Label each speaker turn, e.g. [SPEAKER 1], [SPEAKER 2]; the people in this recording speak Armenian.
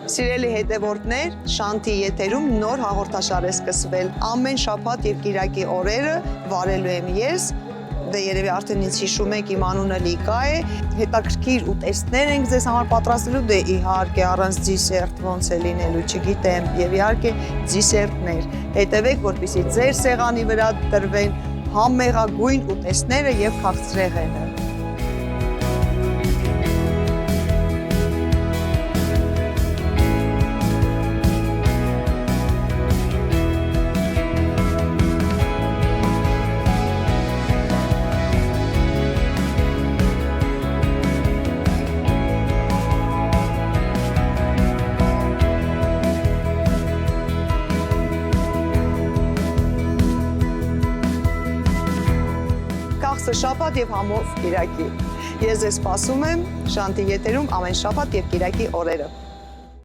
[SPEAKER 1] Սիրելի հետևորդներ, Շանթի եթերում նոր հաղորդաշար է սկսվել։ Ամեն շաբաթ եւ կիրակի օրերը վարելու եմ ես, դե երևի արդեն ինձ հիշում եք, իմ անունը Լիկա է, հետաքրքիր ուտեստներ ենք ձեզ համար պատրաստելու, դե իհարկե առանց դիսերտ ոնց է լինելու, չգիտեմ, եւ իհարկե դիսերտներ։ Հետևեք, որպեսզի ձեր սեղանի վրա տրվեն համեղագույն ուտեստները եւ քաղցրեղենը։ Շաբաթ եւ համով կիրակի։ Ես ձեզ սպասում եմ Շանթի եթերում ամեն շաբաթ եւ կիրակի օրերը։